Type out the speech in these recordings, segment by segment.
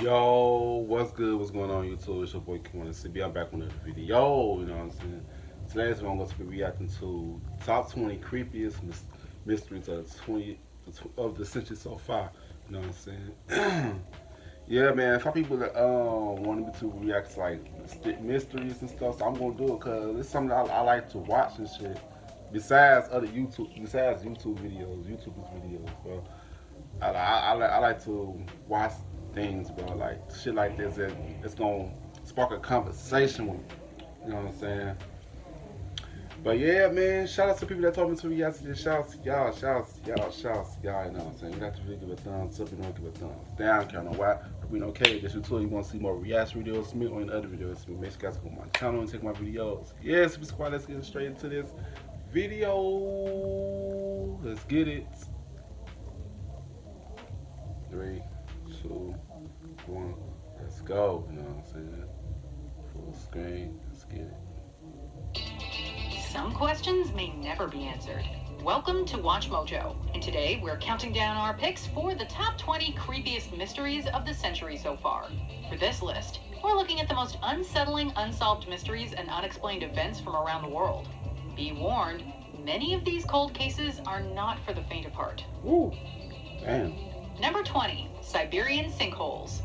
Yo, what's good? What's going on, YouTube? It's your boy Q1CB. I'm back with another video. You know what I'm saying? Today's video, I'm going to be reacting to top 20 creepiest mysteries of the century so far. You know what I'm saying? Yeah, man. Some people that wanted me to react to like mysteries and stuff, so I'm gonna do it because it's something I like to watch and shit. Besides YouTube videos, YouTubers videos, bro. I like to watch things, bro, like shit like this that it's gonna spark a conversation with me. You know what I'm saying? But yeah, man, shout out to people that told me to react to this. Shout out to y'all, y'all, you know what I'm saying? You got to really give a thumbs up, you don't give a thumbs down, kind of why. We don't care. This you too. You want to see more reaction videos from me or any other videos from me. Make sure you guys go on my channel and check my videos. Yeah, Super Squad, let's get straight into this video. Let's get it. 3, 2, 1, let's go. You know what I'm saying? Full screen, let's get it. Some questions may never be answered. Welcome to Watch Mojo, and today we're counting down our picks for the top 20 creepiest mysteries of the century so far. For this list, we're looking at the most unsettling unsolved mysteries and unexplained events from around the world. Be warned, many of these cold cases are not for the faint of heart. Ooh, damn. Number 20, Siberian sinkholes.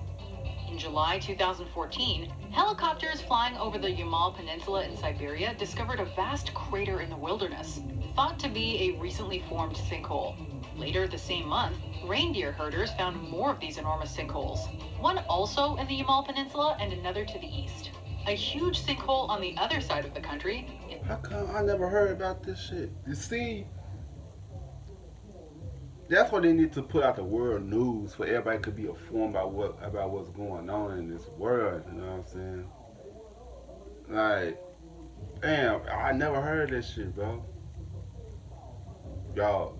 In July 2014, helicopters flying over the Yamal Peninsula in Siberia discovered a vast crater in the wilderness, thought to be a recently formed sinkhole. Later the same month, reindeer herders found more of these enormous sinkholes, one also in the Yamal Peninsula and another to the east. A huge sinkhole on the other side of the country. How come I never heard about this shit? You see, that's why they need to put out the world news for everybody could be informed about what's going on in this world. You know what I'm saying? Like, damn, I never heard this shit, bro. Y'all,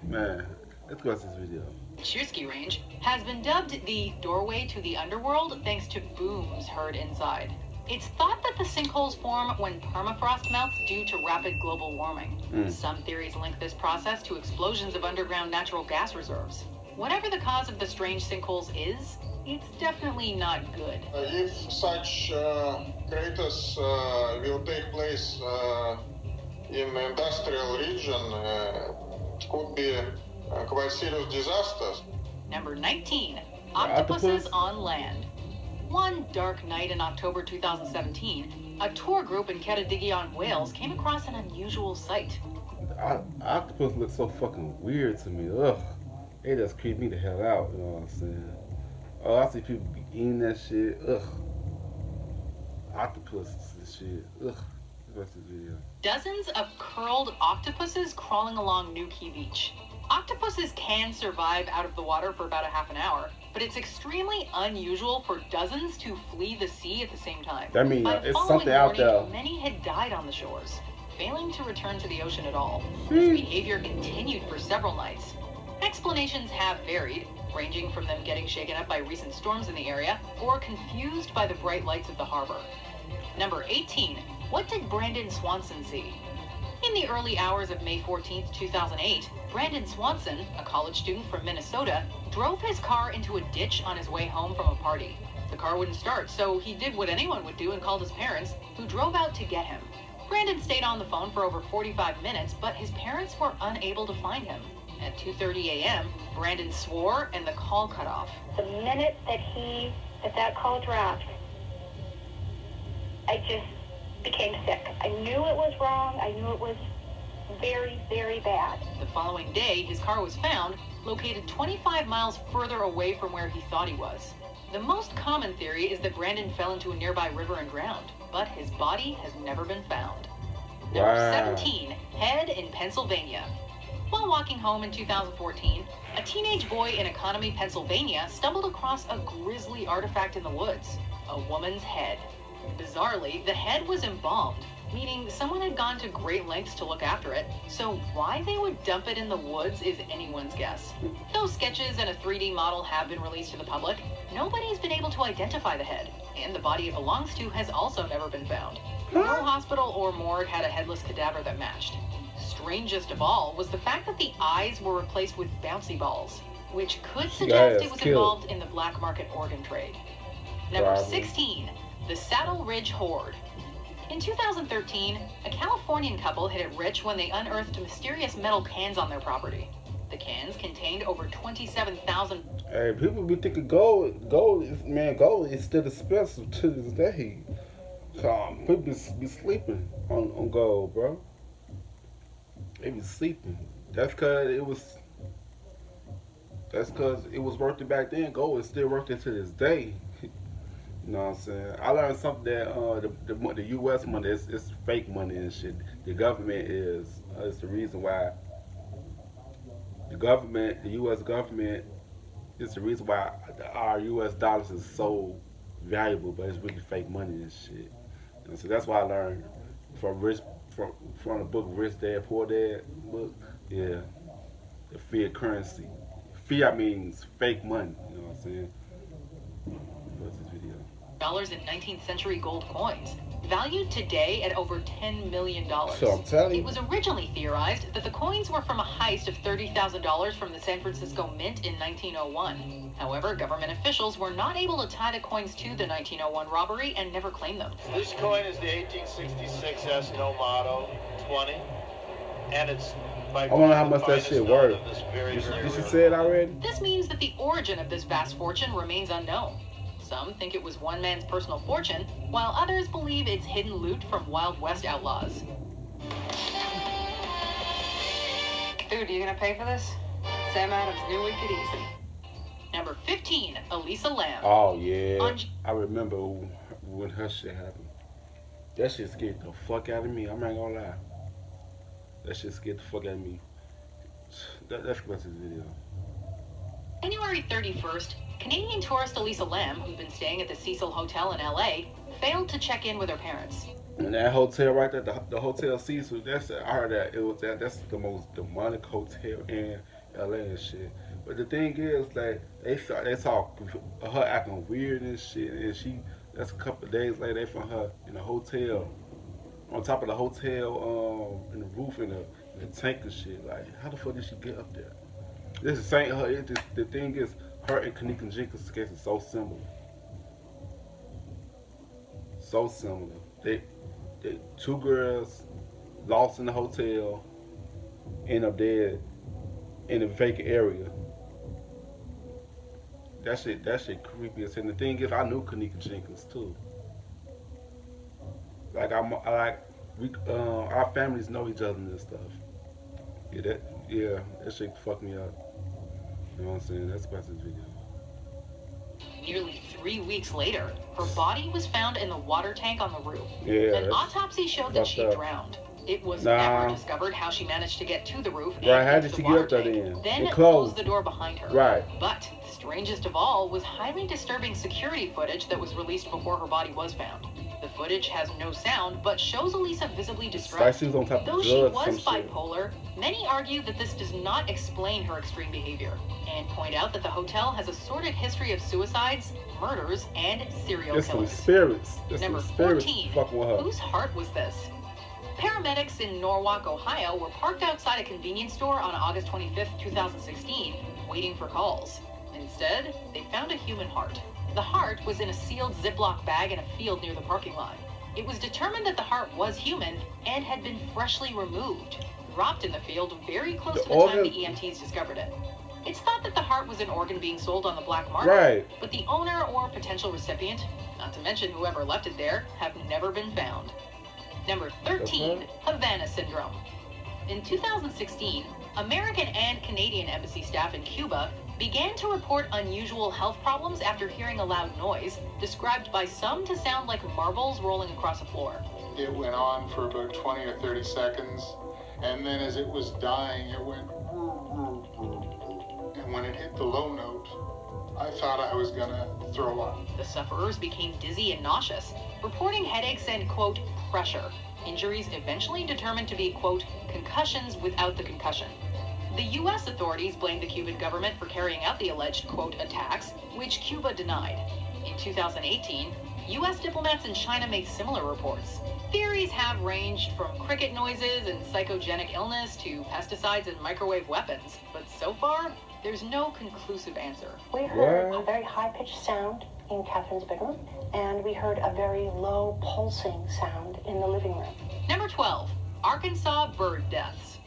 man, let's go to this video. Chersky Range has been dubbed the doorway to the underworld thanks to booms heard inside. It's thought that the sinkholes form when permafrost melts due to rapid global warming. Some theories link this process to explosions of underground natural gas reserves. Whatever the cause of the strange sinkholes is, it's definitely not good. If such craters will take place in the industrial region, it could be quite serious disasters. Number 19, octopuses on land. One dark night in October 2017, a tour group in Ceredigion, Wales came across an unusual sight. Octopus look so fucking weird to me. Ugh. They just creep me the hell out, you know what I'm saying? Oh, I see people be eating that shit. Ugh. Octopuses and shit. Ugh. What's this video? Dozens of curled octopuses crawling along New Key Beach. Octopuses can survive out of the water for about a half an hour, but it's extremely unusual for dozens to flee the sea at the same time. That means it's something out there. Many had died on the shores, failing to return to the ocean at all. This behavior continued for several nights. Explanations have varied, ranging from them getting shaken up by recent storms in the area, or confused by the bright lights of the harbor. Number 18, what did Brandon Swanson see? In the early hours of May 14, 2008, Brandon Swanson, a college student from Minnesota, drove his car into a ditch on his way home from a party. The car wouldn't start, so he did what anyone would do and called his parents, who drove out to get him. Brandon stayed on the phone for over 45 minutes, but his parents were unable to find him. At 2:30 a.m., Brandon swore and the call cut off. The minute that call dropped, I just became sick. I knew it was wrong. I knew it was very, very bad. The following day, his car was found, located 25 miles further away from where he thought he was. The most common theory is that Brandon fell into a nearby river and drowned, but his body has never been found. Number 17, head in Pennsylvania. While walking home in 2014, a teenage boy in Economy, Pennsylvania stumbled across a grisly artifact in the woods, a woman's head. Bizarrely, the head was embalmed, meaning someone had gone to great lengths to look after it, so why they would dump it in the woods is anyone's guess. Though sketches and a 3D model have been released to the public, nobody's been able to identify the head, and the body it belongs to has also never been found. No hospital or morgue had a headless cadaver that matched. Strangest of all was the fact that the eyes were replaced with bouncy balls. which could She got suggest ass it was killed. involved in the black market organ trade. Number Probably. 16, the Saddle Ridge Hoard. In 2013, a Californian couple hit it rich when they unearthed mysterious metal cans on their property. The cans contained over 27,000. Hey, people be thinking gold is still expensive to this day. People be sleeping on gold, bro. They be sleeping. That's cause it was worth it back then. Gold is still worth it to this day. You know what I'm saying? I learned something that the U.S. money is fake money and shit. The government is the reason why. The U.S. government is the reason why our U.S. dollars is so valuable, but it's really fake money and shit. And so that's why I learned from the book Rich Dad Poor Dad book. Yeah, the fiat currency. Fiat means fake money. You know what I'm saying? What's this video? Dollars in 19th century gold coins, valued today at over $10 million. So I'm telling you. It was originally theorized that the coins were from a heist of $30,000 from the San Francisco Mint in 1901. However, government officials were not able to tie the coins to the 1901 robbery and never claimed them. This coin is the 1866 No Motto 20, and it's by I wonder how much that finest shit known worth. of this very, Did very she rare say it already? This means that the origin of this vast fortune remains unknown. Some think it was one man's personal fortune, while others believe it's hidden loot from Wild West outlaws. Dude, are you gonna pay for this? Sam Adams knew we could easy. Number 15, Elisa Lam. Oh yeah, I remember when her shit happened. That shit scared the fuck out of me. I'm not gonna lie. That shit scared the fuck out of me. Let's go to this video. January 31st, Canadian tourist Elisa Lam, who'd been staying at the Cecil Hotel in LA, failed to check in with her parents. And that hotel right there, the Hotel Cecil, I heard that that's the most demonic hotel in LA and shit. But the thing is, like, they saw her acting weird and shit, and that's a couple of days later, they found her in a hotel, on top of the hotel, in the roof, in the tank and shit. Like, how the fuck did she get up there? This is saying her. The thing is, her and Kanika Jenkins' case is so similar. So similar. They two girls lost in the hotel, end up dead in a vacant area. That shit creepy as hell. And the thing is, I knew Kanika Jenkins too. Like our families know each other and stuff. That shit fucked me up. You know what I'm saying? That's about this video. Nearly 3 weeks later, her body was found in the water tank on the roof. Yeah, An autopsy showed that she up. drowned. It was never discovered how she managed to get to the roof and Right, how into did the she water get up there tank. then? Then It closed closed. the door behind her. Right. But strangest of all was highly disturbing security footage that was released before her body was found. The footage has no sound, but shows Elisa visibly Like distressed. she was on top of Though drugs she or was some shit. bipolar, many argue that this does not explain her extreme behavior, and point out that the hotel has a sordid history of suicides, murders, and serial It's some killers. spirits. It's Number some spirits 14, fucking with her. whose heart was this? Paramedics in Norwalk, Ohio were parked outside a convenience store on August 25th, 2016, waiting for calls. Instead, they found a human heart. The heart was in a sealed Ziploc bag in a field near the parking lot. It was determined that the heart was human and had been freshly removed, dropped in the field very close to the time the EMTs discovered it. It's thought that the heart was an organ being sold on the black market, Right. but the owner or potential recipient, not to mention whoever left it there, have never been found. Number 13, Havana Syndrome. In 2016, American and Canadian embassy staff in Cuba began to report unusual health problems after hearing a loud noise, described by some to sound like marbles rolling across a floor. It went on for about 20 or 30 seconds, and then as it was dying, it went and when it hit the low note, I thought I was gonna throw up. The sufferers became dizzy and nauseous, reporting headaches and, quote, pressure. Injuries eventually determined to be, quote, concussions without the concussion. The U.S. authorities blamed the Cuban government for carrying out the alleged, quote, attacks, which Cuba denied. In 2018, U.S. diplomats in China made similar reports. Theories have ranged from cricket noises and psychogenic illness to pesticides and microwave weapons, but so far, there's no conclusive answer. We heard What? a very high-pitched sound in Catherine's bedroom, and we heard a very low pulsing sound in the living room. Number 12, Arkansas bird deaths.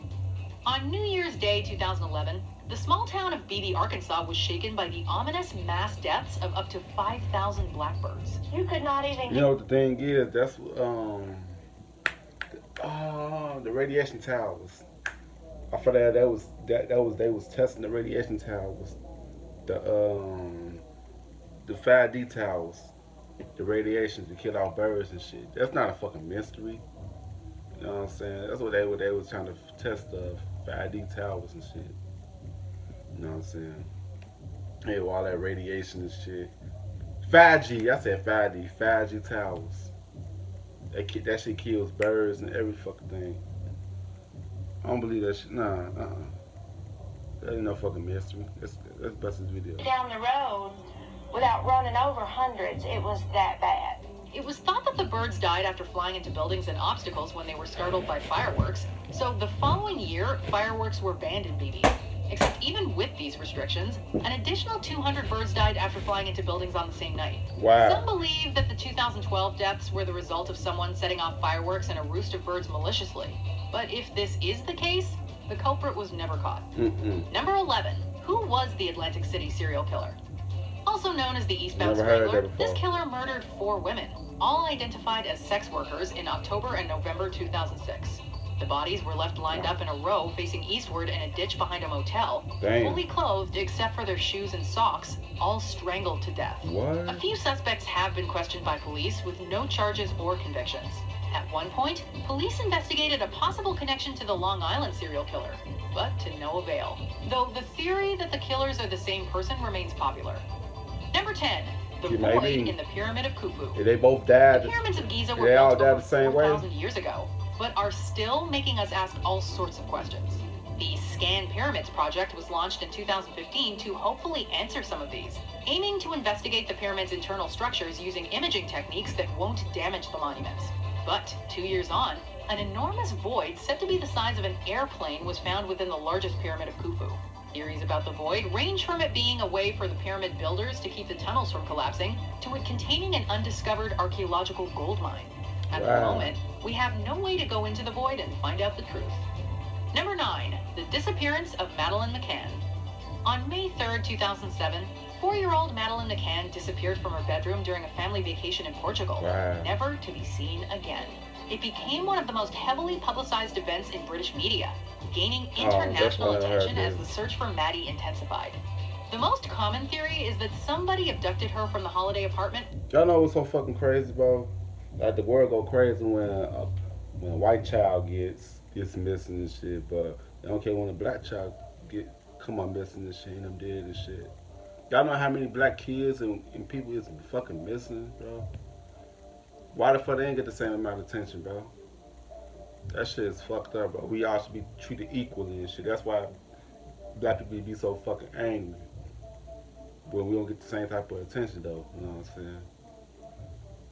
On New Year's Day 2011, the small town of Beebe, Arkansas was shaken by the ominous mass deaths of up to 5,000 blackbirds. You could not even You know what the thing is? That's the radiation towers. I forgot they was testing the radiation towers, the 5D towers, the radiation to kill off birds and shit. That's not a fucking mystery. You know what I'm saying? That's what they was trying to test the 5D towers and shit. You know what I'm saying? Hey, all that radiation and shit. 5G, I said 5D, 5G towers. That shit kills birds and every fucking thing. I don't believe that shit. Nah. That ain't no fucking mystery. Let's bust this video. down the road without running over hundreds. It was that bad. It was thought that the birds died after flying into buildings and obstacles when they were startled by fireworks, so the following year, fireworks were banned in Beebe. Except even with these restrictions, an additional 200 birds died after flying into buildings on the same night. Wow. Some believe that the 2012 deaths were the result of someone setting off fireworks and a roost of birds maliciously. But if this is the case, the culprit was never caught. Number 11. Who was the Atlantic City serial killer? Also known as the Eastbound Never heard of Strangler, that before. this killer murdered 4 women, all identified as sex workers in October and November 2006. The bodies were left lined up in a row facing eastward in a ditch behind a motel, Damn. fully clothed except for their shoes and socks, all strangled to death. What? A few suspects have been questioned by police with no charges or convictions. At one point, police investigated a possible connection to the Long Island serial killer, but to no avail. Though the theory that the killers are the same person remains popular. Number 10. The You void maybe- in the Pyramid of Khufu. They both died. The pyramids of Giza were They all built died over the same way? 4,000 years ago, but are still making us ask all sorts of questions. The Scan Pyramids project was launched in 2015 to hopefully answer some of these, aiming to investigate the pyramid's internal structures using imaging techniques that won't damage the monuments. But 2 years on, an enormous void said to be the size of an airplane was found within the largest pyramid of Khufu. Theories about the void range from it being a way for the pyramid builders to keep the tunnels from collapsing, to it containing an undiscovered archaeological gold mine. At the Wow. moment, we have no way to go into the void and find out the truth. Number 9. The disappearance of Madeleine McCann. On May 3rd, 2007, 4-year-old Madeleine McCann disappeared from her bedroom during a family vacation in Portugal, Wow. never to be seen again. It became one of the most heavily publicized events in British media, gaining international that's what I heard, attention as dude. the search for Maddie intensified. The most common theory is that somebody abducted her from the holiday apartment. Y'all know what's so fucking crazy, bro? Like the world go crazy when a white child gets missing and shit, but they don't care when a black child come on missing and shit and them dead and shit. Y'all know how many black kids and people is fucking missing, bro? Why the fuck they ain't get the same amount of attention, bro? That shit is fucked up, bro. We all should be treated equally and shit. That's why black people be so fucking angry when we don't get the same type of attention, though. You know what I'm saying?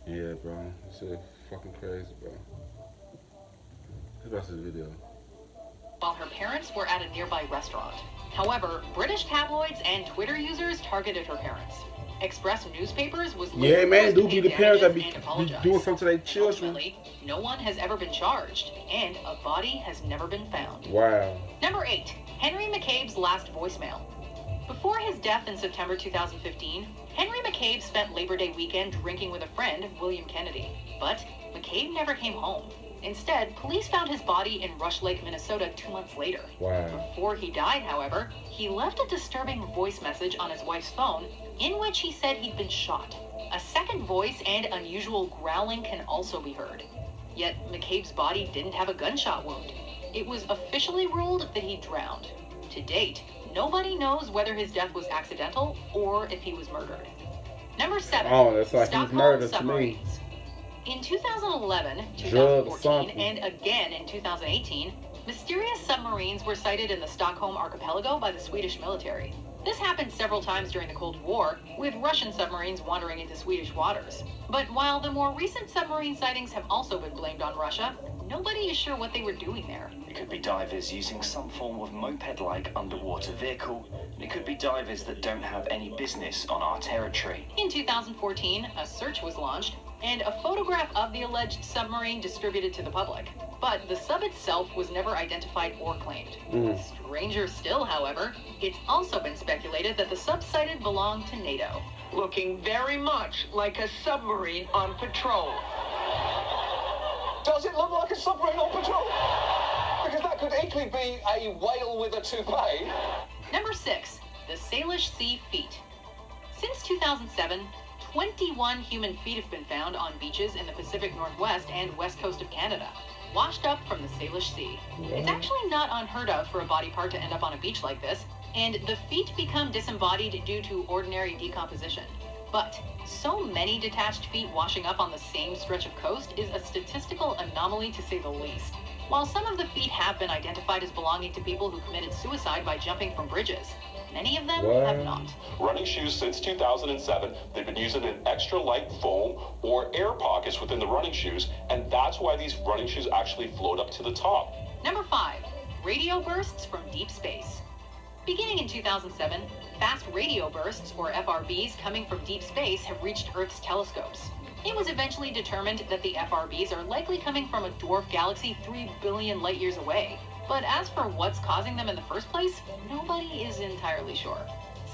Yeah, bro. This shit fucking crazy, bro. Let's watch this video. While her parents were at a nearby restaurant. However, British tabloids and Twitter users targeted her parents. Express newspapers was Yeah, later man, forced to do be pay the parents that damages and be apologize. doing something to their And children. ultimately, no one has ever been charged, and a body has never been found. Wow. Number 8. Henry McCabe's last voicemail. Before his death in September 2015, Henry McCabe spent Labor Day weekend drinking with a friend, William Kennedy. But McCabe never came home. Instead, police found his body in Rush Lake, Minnesota 2 months later. Wow. Before he died, however, he left a disturbing voice message on his wife's phone in which he said he'd been shot. A second voice and unusual growling can also be heard. Yet McCabe's body didn't have a gunshot wound. It was officially ruled that he drowned. To date, nobody knows whether his death was accidental or if he was murdered. Number 7. Oh, that's like he was Stockholm murdered to me. submarines. In 2011, Drug 2014, something. and again in 2018, mysterious submarines were sighted in the Stockholm archipelago by the Swedish military. This happened several times during the Cold War, with Russian submarines wandering into Swedish waters. But while the more recent submarine sightings have also been blamed on Russia, nobody is sure what they were doing there. could be divers using some form of moped-like underwater vehicle, and it could be divers that don't have any business on our territory. In 2014, a search was launched and a photograph of the alleged submarine distributed to the public. But the sub itself was never identified or claimed. Stranger still, however, it's also been speculated that the sub sighted belonged to NATO. Looking very much like a submarine on patrol. Does it look like a submarine on patrol? Because that could equally be a whale with a toupee. Number 6, the Salish Sea Feet. Since 2007, 21 human feet have been found on beaches in the Pacific Northwest and west coast of Canada, washed up from the Salish Sea. It's actually not unheard of for a body part to end up on a beach like this, and the feet become disembodied due to ordinary decomposition. But so many detached feet washing up on the same stretch of coast is a statistical anomaly to say the least. While some of the feet have been identified as belonging to people who committed suicide by jumping from bridges, many of them have not. Running shoes since 2007, they've been using an extra light foam or air pockets within the running shoes, and that's why these running shoes actually float up to the top. Number 5, radio bursts from deep space. Beginning in 2007, fast radio bursts, or FRBs, coming from deep space have reached Earth's telescopes. It was eventually determined that the FRBs are likely coming from a dwarf galaxy 3 billion light years away. But as for what's causing them in the first place, nobody is entirely sure.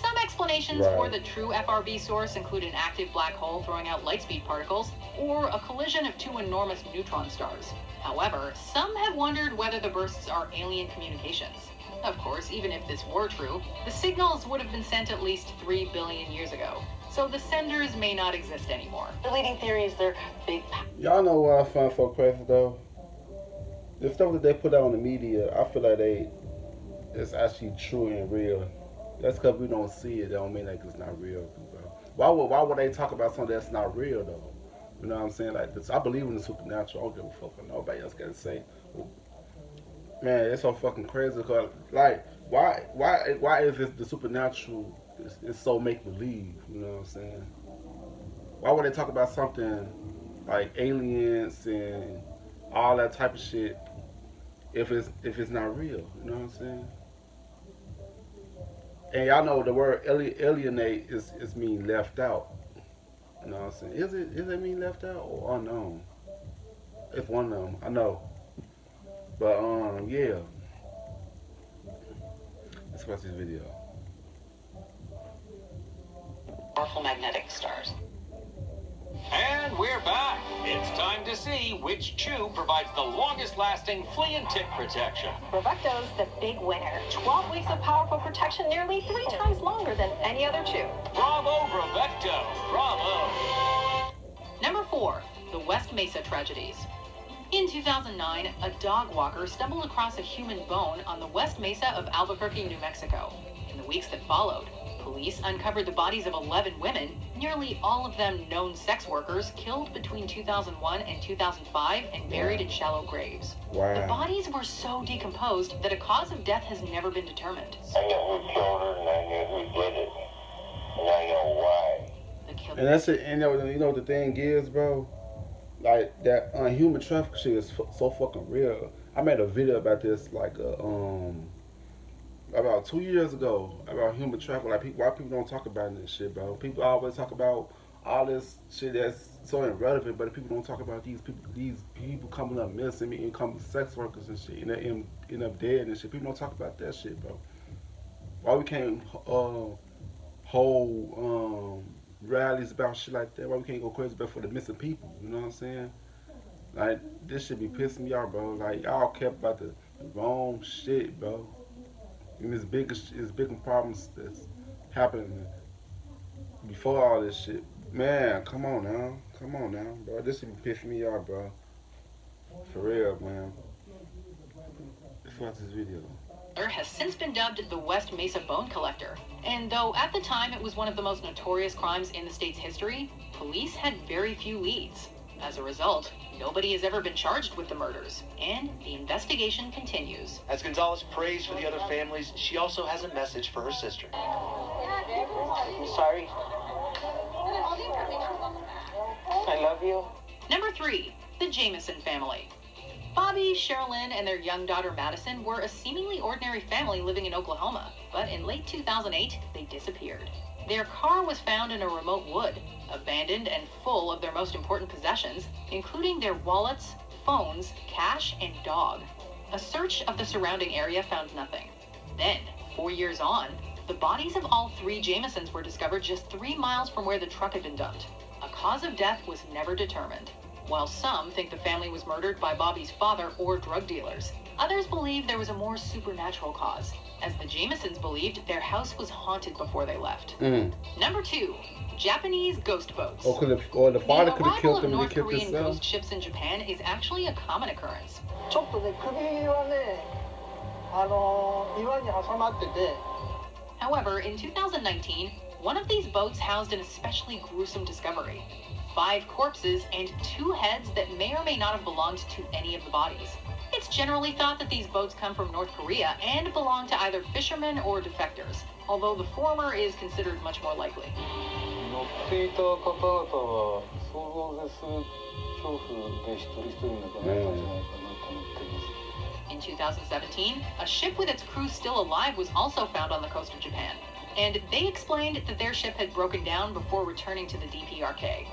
Some explanations for the true FRB source include an active black hole throwing out light-speed particles, or a collision of two enormous neutron stars. However, some have wondered whether the bursts are alien communications. Of course, even if this were true, the signals would have been sent at least 3 billion years ago, so the senders may not exist anymore. The leading theory is they're big. Y'all know what I find so crazy though? The stuff that they put out on the media, I feel like it's actually true and real. That's because we don't see it. That don't mean like it's not real, bro. Why would they talk about something that's not real though? You know what I'm saying? Like this, I believe in the supernatural. I don't give a fuck what nobody else got to say. Man, it's so fucking crazy because, like, why is this the supernatural is so make believe? You know what I'm saying? Why would they talk about something like aliens and all that type of shit if it's not real? You know what I'm saying? And y'all know the word alienate is mean left out. You know what I'm saying? Is it mean left out or unknown? It's one of them. I know. But yeah. Let's watch this video. Powerful magnetic stars. And we're back. It's time to see which chew provides the longest lasting flea and tick protection. Bravecto's the big winner. 12 weeks of powerful protection, nearly 3 times longer than any other chew. Bravo, Bravecto. Bravo. Number 4, the West Mesa tragedies. In 2009, a dog walker stumbled across a human bone on the West Mesa of Albuquerque, New Mexico. In the weeks that followed, police uncovered the bodies of 11 women, nearly all of them known sex workers, killed between 2001 and 2005 and buried in shallow graves. Wow. The bodies were so decomposed that a cause of death has never been determined. I know who killed her and I know who did it. And I know why. And that's it. And you know what the thing is, bro? Like that human trafficking shit is so fucking real. I made a video about this like about 2 years ago about human trafficking. Like why people don't talk about this shit, bro? People always talk about all this shit that's so irrelevant, but people don't talk about these people coming up missing and coming sex workers and shit, and they end up dead and shit. People don't talk about that shit, bro. Why we can't hold rallies about shit like that? Why we can't go crazy about for the missing people? You know what I'm saying? Like this should be pissing me off, bro. Like y'all care about the wrong shit, bro. And it's bigger problems that's happening before all this shit. Man, come on now, bro. This should be pissing me off, bro. For real, man. Let's watch this video. Has since been dubbed the West Mesa Bone Collector. And though at the time it was one of the most notorious crimes in the state's history, police had very few leads. As a result, nobody has ever been charged with the murders, and the investigation continues. As Gonzalez prays for the other families, she also has a message for her sister. I'm sorry. I love you. Number 3, the Jameson family. Bobby, Sherilyn, and their young daughter Madison were a seemingly ordinary family living in Oklahoma, but in late 2008, they disappeared. Their car was found in a remote wood, abandoned and full of their most important possessions, including their wallets, phones, cash, and dog. A search of the surrounding area found nothing. Then, 4 years on, the bodies of all three Jamisons were discovered just 3 miles from where the truck had been dumped. A cause of death was never determined. While some think the family was murdered by Bobby's father or drug dealers, others believe there was a more supernatural cause, as the Jamisons believed their house was haunted before they left. Number 2, Japanese ghost boats. Or the father could have killed them and North they killed Korean themselves. ghost ships in Japan is actually a common occurrence. ちょっとね、首はね、岩に挟まってて。 However, in 2019, one of these boats housed an especially gruesome discovery. 5 corpses and 2 heads that may or may not have belonged to any of the bodies. It's generally thought that these boats come from North Korea and belong to either fishermen or defectors, although the former is considered much more likely. 乗っていた方々は想像を絶する恐怖で一人一人亡くなったんじゃないかなと思っています。 In 2017, a ship with its crew still alive was also found on the coast of Japan, and they explained that their ship had broken down before returning to the DPRK.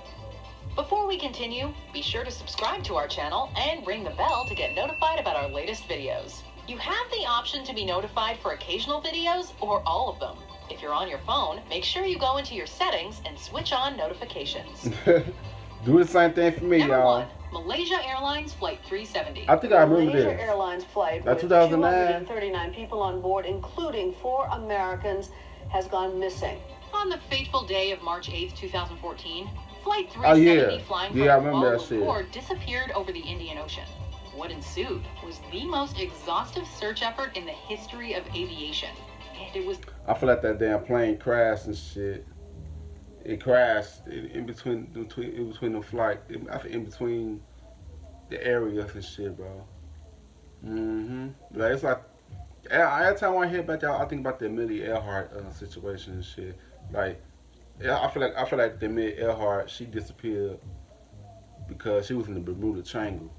Before we continue, be sure to subscribe to our channel and ring the bell to get notified about our latest videos. You have the option to be notified for occasional videos or all of them. If you're on your phone, make sure you go into your settings and switch on notifications. Do the same thing for me, y'all. Malaysia Airlines Flight 370. I think I remember Malaysia this. Airlines flight That's with 2009. 239 people on board, including 4 Americans, has gone missing. On the fateful day of March 8th, 2014, Flight 370 Oh, yeah. flying Yeah, I from remember that Kuala shit. Lumpur disappeared over the Indian Ocean. What ensued was the most exhaustive search effort in the history of aviation. And it was... I feel like that damn plane crashed and shit. It crashed in between the flight, in between the areas and shit, bro. Like, it's like every time I hear about y'all, I think about the Amelia Earhart situation and shit. Like, I feel like the Amelia Earhart, she disappeared because she was in the Bermuda Triangle.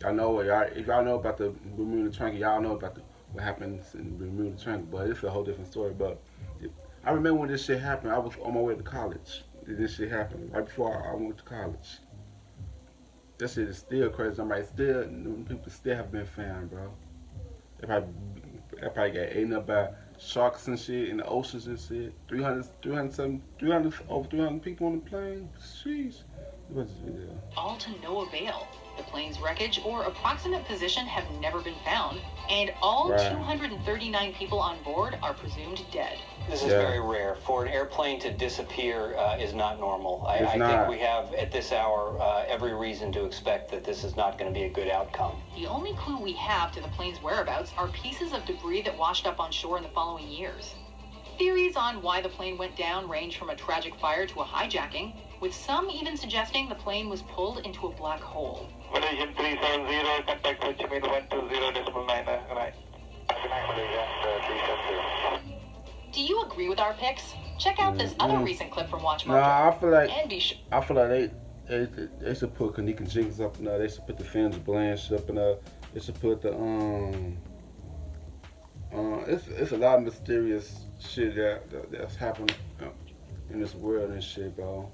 Y'all know if y'all know about the Bermuda Triangle, y'all know about what happens in the Bermuda Triangle, but it's a whole different story. But I remember when this shit happened, I was on my way to college. This shit happened right before I went to college. That shit is still crazy. People still have been found, bro. They probably got eaten up by sharks and shit in the oceans and shit. 300 people on the plane. Jeez. What's this video? all to no avail. The plane's wreckage or approximate position have never been found, and all 239 people on board are presumed dead. This is very rare. For an airplane to disappear is not normal. I think we have, at this hour, every reason to expect that this is not going to be a good outcome. The only clue we have to the plane's whereabouts are pieces of debris that washed up on shore in the following years. Theories on why the plane went down range from a tragic fire to a hijacking, with some even suggesting the plane was pulled into a black hole. Malaysian 370, contact Ho Chi Minh 120.9, right. Do you agree with our picks? Check out this other recent clip from Watch Mojo. Nah, I feel like they should put Kanika Jenkins up in there. They should put the Fans Blanche up in there. They should put the it's a lot of mysterious shit that's happened in this world and shit, bro.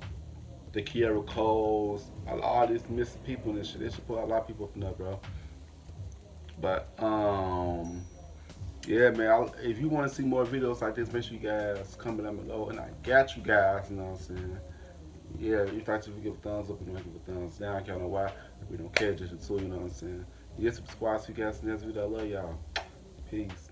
The Kiara Coles, a lot of these missing people and shit. They should put a lot of people up in there, bro. But yeah, man. If you want to see more videos like this, make sure you guys comment down below, and I got you guys. You know what I'm saying? Yeah, if you like to give a thumbs up and give a thumbs down, y'all know why. We don't care, just a tool. You know what I'm saying? Yeah, subscribe to you guys in the next video. I love y'all. Peace.